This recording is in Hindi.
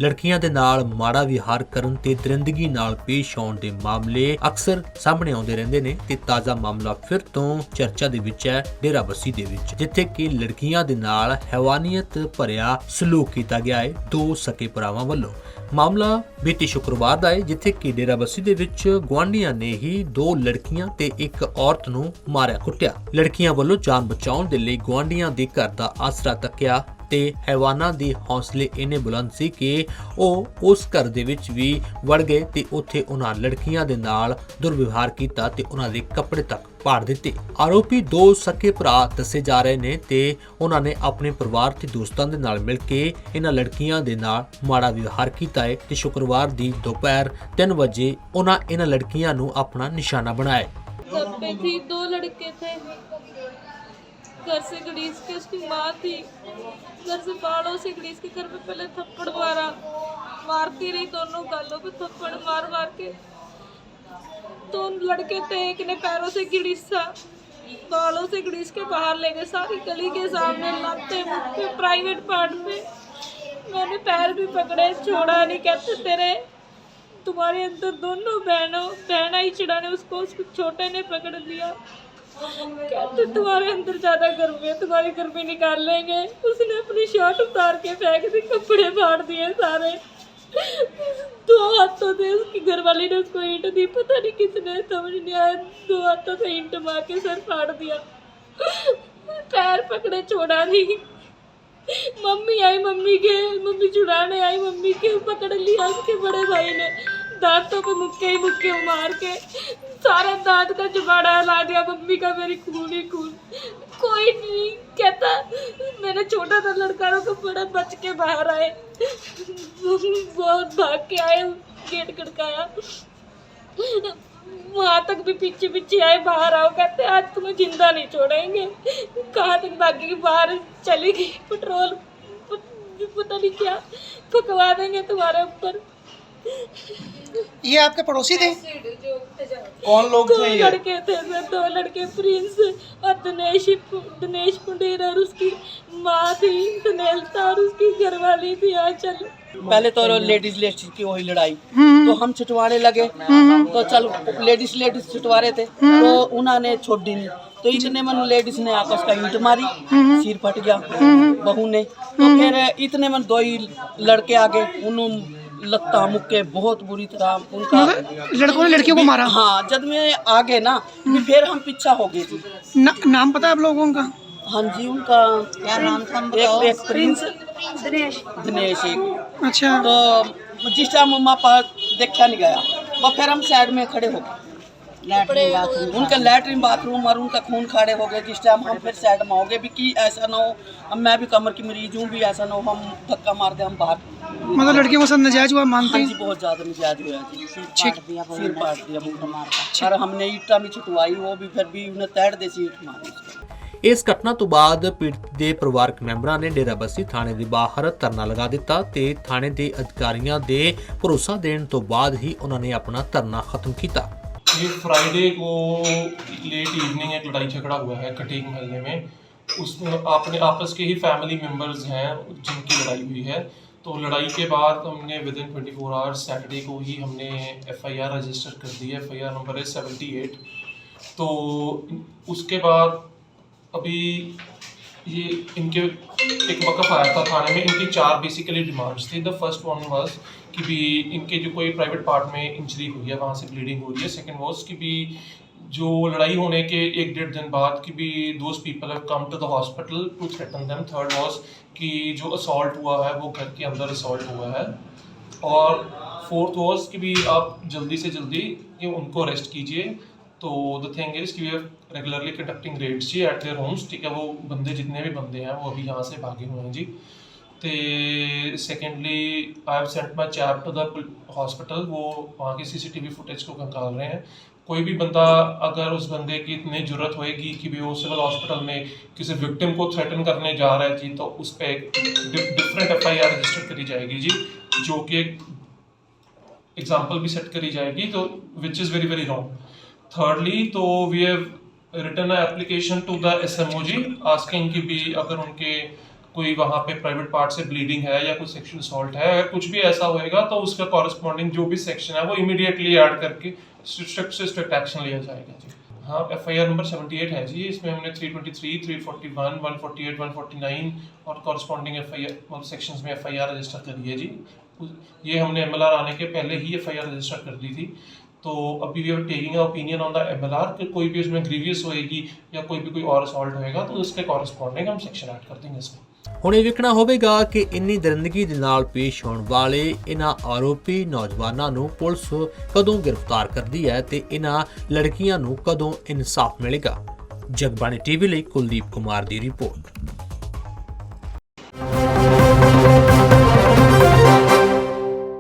ਲੜਕੀਆਂ ਦੇ ਨਾਲ ਮਾੜਾ ਵਿਹਾਰ ਕਰਨ ਤੇ ਦਰਿੰਦਗੀ ਨਾਲ ਪੇਸ਼ ਆਉਣ ਦੇ ਮਾਮਲੇ ਅਕਸਰ ਸਾਹਮਣੇ ਆਉਂਦੇ ਰਹਿੰਦੇ ਨੇ ਤੇ ਤਾਜ਼ਾ ਮਾਮਲਾ ਫਿਰ ਤੋਂ ਚਰਚਾ ਦੇ ਵਿੱਚ ਹੈ ਡੇਰਾਬੱਸੀ ਦੇ ਵਿੱਚ, ਜਿੱਥੇ ਕਿ ਲੜਕੀਆਂ ਦੇ ਨਾਲ ਹੈਵਾਨੀਅਤ ਭਰਿਆ ਸਲੂਕ ਕੀਤਾ ਗਿਆ ਹੈ ਦੋ ਸਕੇ ਭਰਾਵਾਂ ਵੱਲੋਂ। ਮਾਮਲਾ ਬੀਤੀ ਸ਼ੁੱਕਰਵਾਰ ਦਾ ਹੈ, ਜਿੱਥੇ ਕਿ ਡੇਰਾਬੱਸੀ ਦੇ ਵਿੱਚ ਗੁਆਂਢੀਆਂ ਨੇ ਹੀ ਦੋ ਲੜਕੀਆਂ ਤੇ ਇੱਕ ਔਰਤ ਨੂੰ ਮਾਰਿਆ ਕੁੱਟਿਆ। ਲੜਕੀਆਂ ਵੱਲੋਂ ਜਾਨ ਬਚਾਉਣ ਦੇ ਲਈ ਗੁਆਂਢੀਆਂ ਦੇ ਘਰ ਦਾ ਆਸਰਾ ਤੱਕਿਆ ਤੇ ਹੈਵਾਨਾਂ ਦੇ ਹੌਸਲੇ ਇੰਨੇ ਬੁਲੰਦ ਸੀ ਕਿ ਉਹ ਉਸ ਘਰ ਦੇ ਵਿੱਚ ਵੀ ਵੜ ਗਏ ਤੇ ਉੱਥੇ ਉਹਨਾਂ ਲੜਕੀਆਂ ਦੇ ਨਾਲ ਦੁਰਵਿਵਹਾਰ ਕੀਤਾ ਤੇ ਉਹਨਾਂ ਦੇ ਕੱਪੜੇ ਤੱਕ ਪਾੜ ਦਿੱਤੇ। ਆਰੋਪੀ ਦੋ ਸਕੇ ਭਰਾ ਦੱਸੇ ਜਾ ਰਹੇ ਨੇ ਤੇ ਉਹਨਾਂ ਨੇ ਆਪਣੇ ਪਰਿਵਾਰ ਤੇ ਦੋਸਤਾਂ ਦੇ ਨਾਲ ਮਿਲ ਕੇ ਇਹਨਾਂ ਲੜਕੀਆਂ ਦੇ ਨਾਲ ਮਾੜਾ ਵਿਵਹਾਰ ਕੀਤਾ ਹੈ ਤੇ ਸ਼ੁੱਕਰਵਾਰ ਦੀ ਦੁਪਹਿਰ 3 ਵਜੇ ਉਹਨਾਂ ਇਹਨਾਂ ਲੜਕੀਆਂ ਨੂੰ ਆਪਣਾ ਨਿਸ਼ਾਨਾ ਬਣਾਇਆ। घर पे थी, 2 लड़के थे, घर से गणेश के उसकी माँ थी, घर से बालों से गणेश के घर पे पहले थप्पड़ मारती रही, दोनों गालों पे थप्पड़ मार के। 2 लड़के थे, एक ने पैरों से गणेश बालों से गणेश के बाहर ले गए, सारी गली के सामने लाते मुझे प्राइवेट पार्ट पे। मैंने पैर भी पकड़े, छोड़ा नहीं, कहते तेरे तुम्हारे अंदर दोनों बहना ही चिढ़ाने उसको छोटे ने पकड़ लिया, कहते तुम्हारे अंदर ज्यादा गर्मी है, तुम्हारी गर्मी निकाल लेंगे। उसने अपनी शर्ट उतार के फेंक दी, कपड़े फाड़ दिए सारे, 2 हाथों से उसकी घरवाली ने उसको ईंट दी, पता नहीं किसने, समझ नहीं आया, 2 हाथों से ईंट मार के सर फाड़ दिया, पैर पकड़े, छोड़ा नहीं। मम्मी आई, मम्मी छुड़ाने आई, मम्मी के पकड़ लिया उसके बड़े भाई ने, दांतों पे मुक्के मार के सारे दांत का जबाड़ा ला दिया, मम्मी का मेरी खून ही खून। कोई नहीं कहता, मैंने छोटा सा लड़का को बड़ा बच के बाहर आए, बहुत भाग के आए, गेट खड़काया, वहाँ तक भी पीछे आए, बाहर आओ, कहते आज तुम्हें जिंदा नहीं छोड़ेंगे। कहाँ तक भागी, बाहर चली गई, पेट्रोल पता नहीं क्या फकवा देंगे तुम्हारे ऊपर। ये आपके पड़ोसी थे? कौन लोग थे? 2 ये लड़के थे सर, 2 लड़के, प्रिंस और दिनेश पुंडेर, और उसकी माँ थी सुनीलता, और उसकी घरवाली थी आंचल। पहले तो लेडीज की वही लड़ाई, तो हम छुटवाने लगे, तो चल लेडीज छुटवा रहे थे, तो उन्होंने छोड़ दी नहीं, तो इतने मन लेडीज ने आपस का ईंट मारी, सिर फट गया बहू ने, तो फिर इतने मन 2 ही लड़के आगे, उन्होंने लत्ता मुक्के बहुत बुरी तरह उनका, लड़कों ने लड़कियों को मारा? हाँ, जब मैं आगे ना फिर हम पीछा हो गए थे। नाम पता है आप लोगों का? हाँ जी, उनका क्या नाम था? एक प्रिंस, दिनेश एक। अच्छा। तो जिस टाइम मम्मा पास देखा नहीं गया, और फिर हम साइड में खड़े हो गए, उनका लैट्रिन बाथरूम और उनका खून खाड़े हो गए। जिस टाइम हम फिर साइड में हो गए भी कि ऐसा ना हो, अब मैं भी कमर की मरीज हूँ, भी ऐसा ना हो हम धक्का मार दे, हम बाहर। मतलब लड़कियों के साथ नजायज हुआ मानते हाँ हैं? जी, बहुत ज़्यादा नजायज हुआ जी, सिर पाट दिया और हमने ईटा भी छुटवाई, वो भी फिर भी उन्हें तैड़ दे सी ईट मारी। ਇਸ ਘਟਨਾ ਤੋਂ ਬਾਅਦ ਪੀੜਤ ਦੇ ਪਰਿਵਾਰਕ ਮੈਂਬਰਾਂ ਨੇ ਡੇਰਾਬੱਸੀ ਥਾਣੇ ਦੇ ਬਾਹਰ ਧਰਨਾ ਲਗਾ ਦਿੱਤਾ ਤੇ ਥਾਣੇ ਦੇ ਅਧਿਕਾਰੀਆਂ ਦੇ ਭਰੋਸਾ ਦੇਣ ਤੋਂ ਬਾਅਦ ਹੀ ਉਹਨਾਂ ਨੇ ਆਪਣਾ ਧਰਨਾ ਖਤਮ ਕੀਤਾ। ये फ्राइडे को लेट इवनिंग एक लड़ाई झगड़ा हुआ है कटेक मोहल्ले में, उसमें अपने आपस के ही फैमिली मेम्बर्स हैं जिनकी लड़ाई हुई है। तो लड़ाई के बाद हमने विद इन 24 आवर्स सैटरडे को ही हमने FIR रजिस्टर कर दी है, FIR नंबर है 78। तो उसके बाद अभी ये इनके एक वक़्फ़ आया था थाने में, इनकी 4 बेसिकली डिमांड्स थी। द फर्स्ट वन वाज कि भी इनके जो कोई प्राइवेट पार्ट में इंजरी हुई है, वहाँ से ब्लीडिंग हो रही है। सेकंड वाज कि भी जो लड़ाई होने के 1-1.5 दिन बाद कि भी those people have come to the hospital to threaten them. Third was कि जो असॉल्ट हुआ है वो घर के अंदर असॉल्ट हुआ है। और फोर्थ वाज कि भी आप जल्दी से जल्दी कि उनको अरेस्ट कीजिए। तो द थिंग इज़ कि we are regularly conducting raids जी एट देयर होम्स, ठीक है। वो बंदे जितने भी बंदे हैं वो अभी यहाँ से भागे हुए हैं जी। तो secondly I have sent my chap to the hospital, वो वहाँ की CCTV फुटेज को खंगाल रहे हैं। कोई भी बंदा अगर उस बंदे की इतनी ज़रूरत होएगी कि भी वो सिविल हॉस्पिटल में किसी विक्टिम को थ्रेटन करने जा रहा है जी, तो उस पर एक डिफरेंट FIR रजिस्टर करी जाएगी जी, जो कि एग्जाम्पल भी सेट करी जाएगी, तो which is very very wrong. Thirdly, तो we have written an application to the SMO जी, asking कि भी अगर उनके कोई वहाँ पे प्राइवेट पार्ट से ब्लीडिंग है या कोई सेक्शुअल असॉल्ट है, अगर कुछ भी ऐसा होएगा तो उसका कॉरस्पॉन्डिंग जो भी सेक्शन है वो इमीडिएटली ऐड करके स्ट्रिक्ट से स्ट्रिक्ट एक्शन लिया जाएगा जी। हाँ, FIR नंबर 78 है जी, इसमें हमने 323, 341, 148, 149 और कॉरस्पॉन्डिंग FIR सेक्शंस में FIR रजिस्टर करी है जी। ये हमने MLR आने के पहले ही FIR रजिस्टर कर दी थी। तो अभी we are taking opinion on the MLR कि कोई भी उसमें ग्रीवियस होएगी या कोई और असॉल्ट होएगा तो उसके कॉरस्पॉन्डिंग हम सेक्शन ऐड कर देंगे इसमें। ਹੁਣ ਇਹ ਵੇਖਣਾ ਹੋਵੇਗਾ ਕਿ ਇੰਨੀ ਦਰਿੰਦਗੀ ਦੇ ਨਾਲ ਪੇਸ਼ ਹੋਣ ਵਾਲੇ ਇਹਨਾਂ ਆਰੋਪੀ ਨੌਜਵਾਨਾਂ ਨੂੰ ਪੁਲਿਸ ਕਦੋਂ ਗ੍ਰਿਫਤਾਰ ਕਰਦੀ ਹੈ ਤੇ ਇਹਨਾਂ ਲੜਕੀਆਂ ਨੂੰ ਕਦੋਂ ਇਨਸਾਫ ਮਿਲੇਗਾ। ਜਗਬਾਣੀ ਟੀਵੀ ਲਈ ਕੁਲਦੀਪ ਕੁਮਾਰ ਦੀ ਰਿਪੋਰਟ।